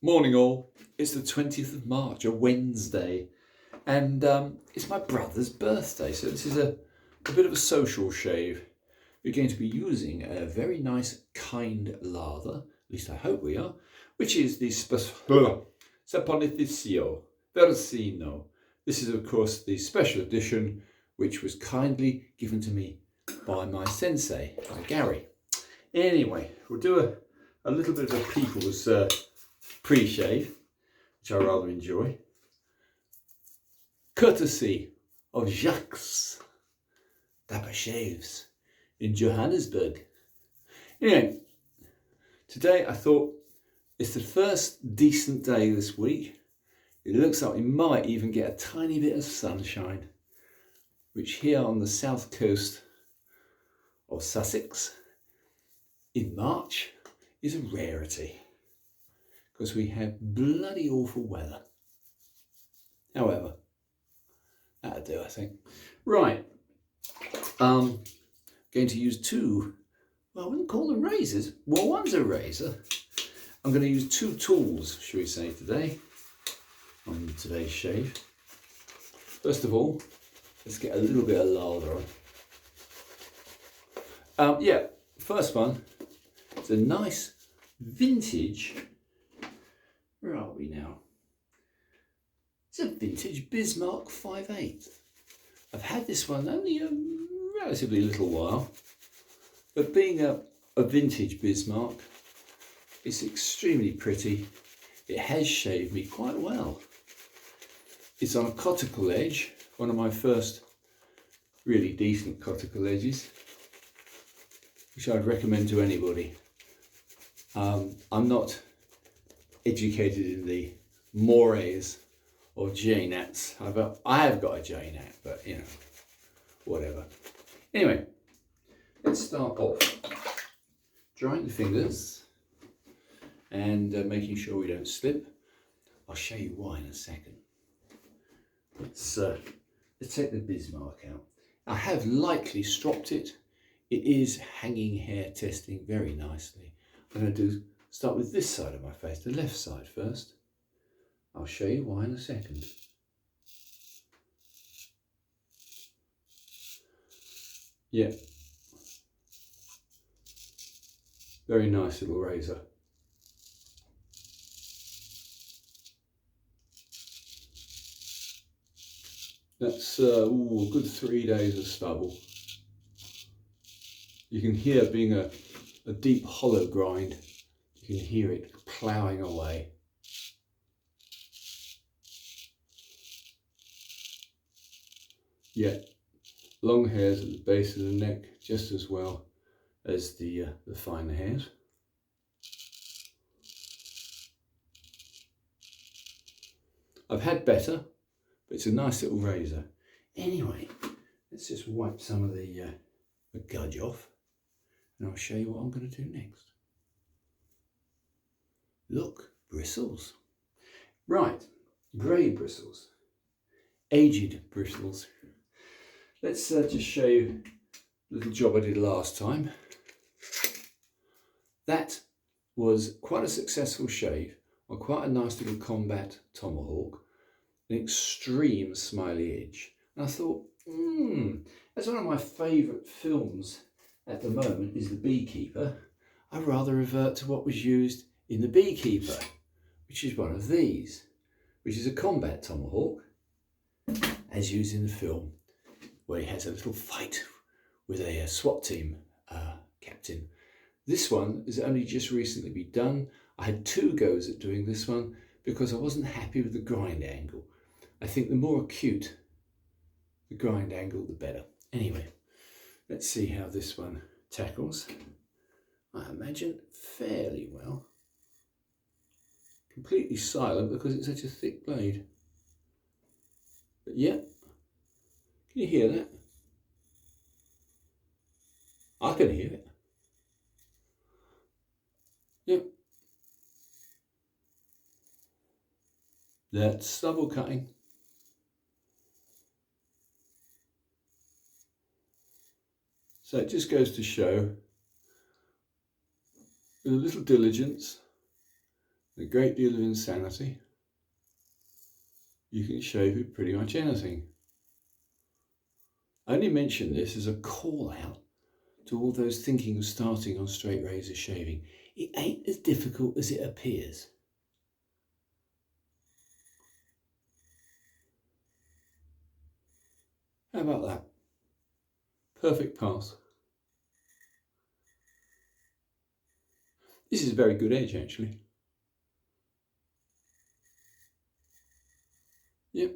Morning all, it's the 20th of March, a Wednesday, and it's my brother's birthday, so this is a bit of a social shave. We're going to be using a very nice kind lather, at least I hope we are, which is the Saponifizio Versino. This is of course the special edition which was kindly given to me by my sensei, by Gary. Anyway, we'll do a little bit of a people's pre-shave, which I rather enjoy, courtesy of Jacques Dapper Shaves in Johannesburg. Anyway, today I thought it's the first decent day this week. It looks like we might even get a tiny bit of sunshine, which here on the south coast of Sussex in March is a rarity, because we have bloody awful weather. However, that'll do, I think. Right, going to use two, well, I wouldn't call them razors. Well, one's a razor. I'm going to use two tools, shall we say, today on today's shave. First of all, let's get a little bit of lather on. First one, it's a nice vintage. Where are we now? It's a vintage Bismark 5/8. I've had this one only a relatively little while, but being a vintage Bismark, it's extremely pretty. It has shaved me quite well. It's on a cuticle edge, one of my first really decent cuticle edges, which I'd recommend to anybody. I'm not educated in the mores of J-nats. I have got a J-nat, but you know, whatever. Anyway, let's start off drying the fingers and making sure we don't slip. I'll show you why in a second. Let's take the Bismarck out. I have lightly stropped it. It is hanging hair testing very nicely. I'm going to start with this side of my face, the left side first. I'll show you why in a second. Yeah. Very nice little razor. That's a good 3 days of stubble. You can hear, being a deep hollow grind, you can hear it ploughing away. Yeah, long hairs at the base of the neck just as well as the finer hairs. I've had better, but it's a nice little razor. Anyway, let's just wipe some of the gudge off, and I'll show you what I'm going to do next. Look, bristles. Right, grey bristles, aged bristles. Let's just show you the little job I did last time. That was quite a successful shave on quite a nice little combat tomahawk, an extreme smiley edge. And I thought, as one of my favourite films at the moment is The Beekeeper, I'd rather revert to what was used in The Beekeeper, which is one of these, which is a combat tomahawk, as used in the film, where he has a little fight with a SWAT team captain. This one has only just recently been done. I had 2 goes at doing this one because I wasn't happy with the grind angle. I think the more acute the grind angle, the better. Anyway, let's see how this one tackles. I imagine fairly well. Completely silent because it's such a thick blade. But yeah, can you hear that? I can hear it. Yep. That's stubble cutting. So it just goes to show, with a little diligence, a great deal of insanity, you can shave with pretty much anything. I only mention this as a call out to all those thinking of starting on straight razor shaving. It ain't as difficult as it appears. How about that? Perfect pass. This is a very good edge, actually. Yep.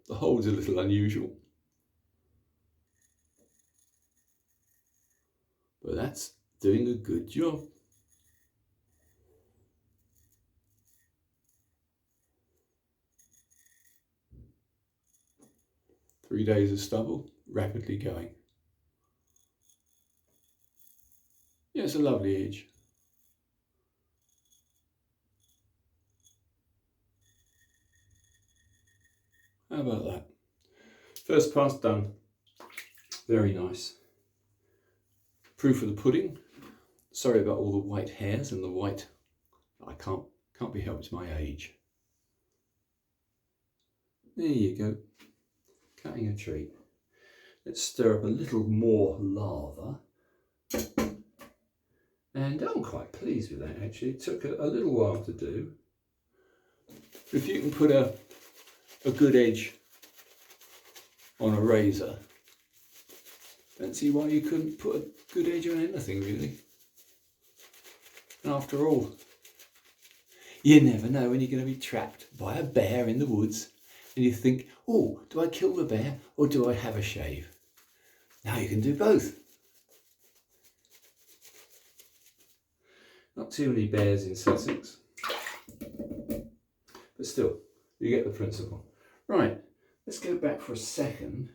The hole's a little unusual, but that's doing a good job. Three days of stubble, rapidly going. Yeah, it's a lovely edge. How about that? First pass done. Very nice. Proof of the pudding. Sorry about all the white hairs and the white. I can't be helped, it's my age. There you go. Cutting a treat. Let's stir up a little more lava. And I'm quite pleased with that, actually. It took a little while to do. If you can put a good edge on a razor, don't see why you couldn't put a good edge on anything, really. And after all, you never know when you're going to be trapped by a bear in the woods and you think, oh, do I kill the bear or do I have a shave? Now you can do both. Not too many bears in Sussex, but still, you get the principle. Right, let's go back for a second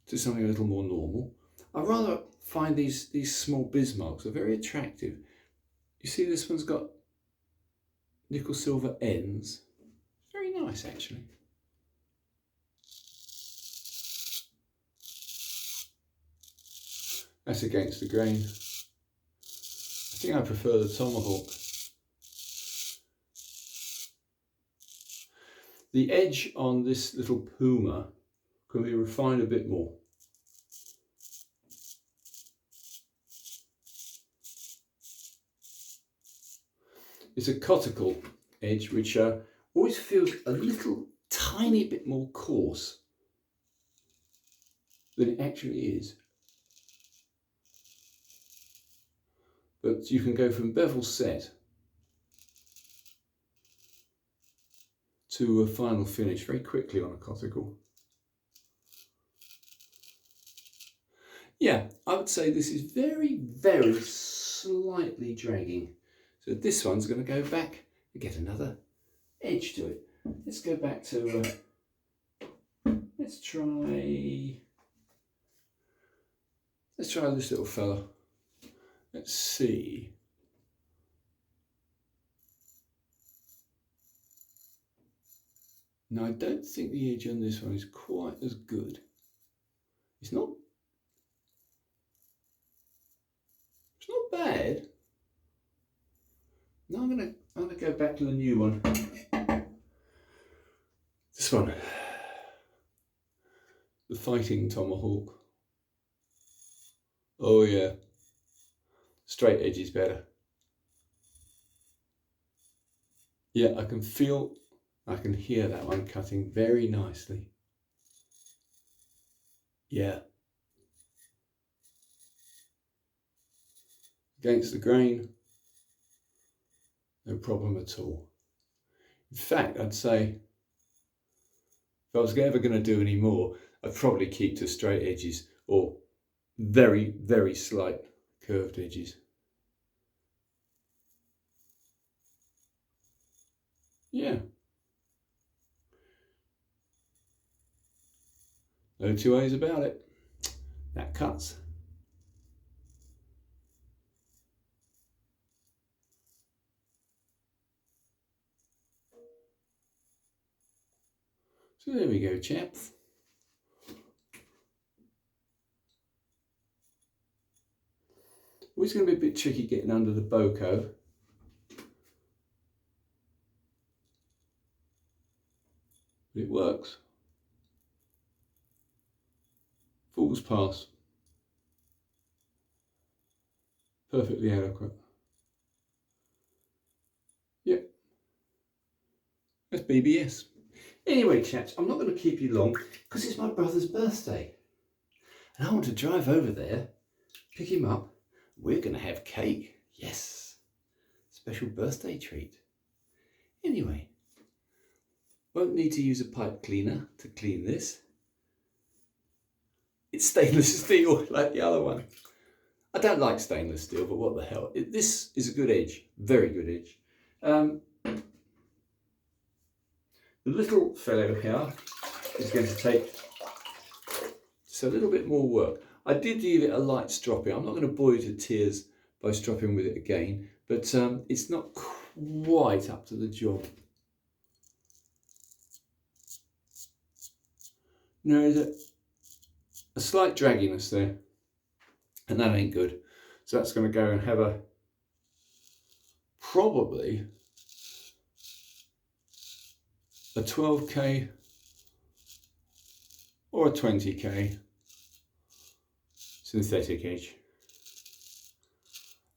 to something a little more normal. I rather find these small Bismarks are very attractive. You see this one's got nickel silver ends. Very nice, actually. That's against the grain. I think I prefer the tomahawk. The edge on this little puma can be refined a bit more. It's a cuticle edge which always feels a little tiny bit more coarse than it actually is. But you can go from bevel set to a final finish very quickly on a cuticle. Yeah, I would say this is very, very slightly dragging. So this one's going to go back and get another edge to it. Let's go back to, let's try this little fella. Let's see. Now I don't think the edge on this one is quite as good. It's not bad. Now I'm gonna go back to the new one. This one, the fighting tomahawk. Oh yeah, straight edge is better. Yeah, I can hear that one cutting very nicely. Yeah. Against the grain, no problem at all. In fact, I'd say if I was ever going to do any more, I'd probably keep to straight edges or very, very slight curved edges. Yeah. No two ways about it. That cuts. So there we go, chaps. Always going to be a bit tricky getting under the boko. But it works. Falls past. Perfectly adequate. Yep. That's BBS. Anyway, chaps, I'm not going to keep you long because it's my brother's birthday. And I want to drive over there, pick him up. We're going to have cake. Yes. Special birthday treat. Anyway, won't need to use a pipe cleaner to clean this. It's stainless steel like the other one. I don't like stainless steel, but what the hell. This is a good edge. Very good edge. The little fellow here is going to take just a little bit more work. I did give it a light stropping. I'm not going to bore you to tears by stropping with it again, but it's not quite up to the job. There is a slight dragginess there, and that ain't good. So that's going to go and have a probably a 12k or a 20k synthetic edge.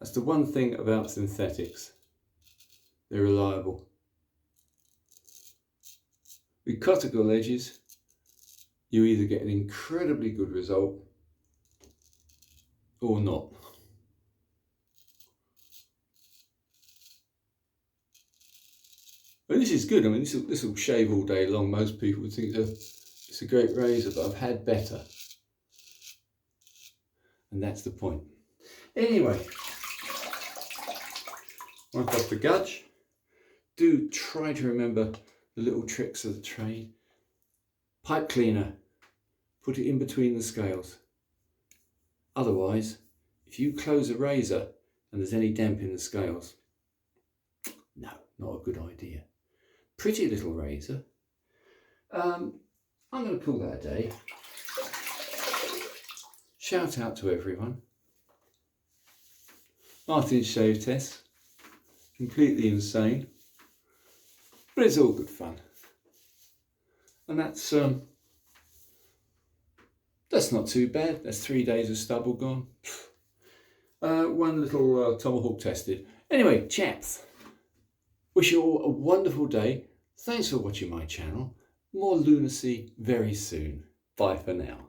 That's the one thing about synthetics. They're reliable. With cuticle edges, you either get an incredibly good result or not. But this is good. I mean, this will shave all day long. Most people would think it's a great razor, but I've had better. And that's the point. Anyway, wipe off the gudge. Do try to remember the little tricks of the trade. Pipe cleaner, put it in between the scales. Otherwise, if you close a razor and there's any damp in the scales, no, not a good idea. Pretty little razor. I'm going to call that a day. Shout out to everyone. Martin's shave test, completely insane, but it's all good fun. And that's not too bad. That's 3 days of stubble gone. One little tomahawk tested. Anyway, chaps, wish you all a wonderful day. Thanks for watching my channel. More lunacy very soon. Bye for now.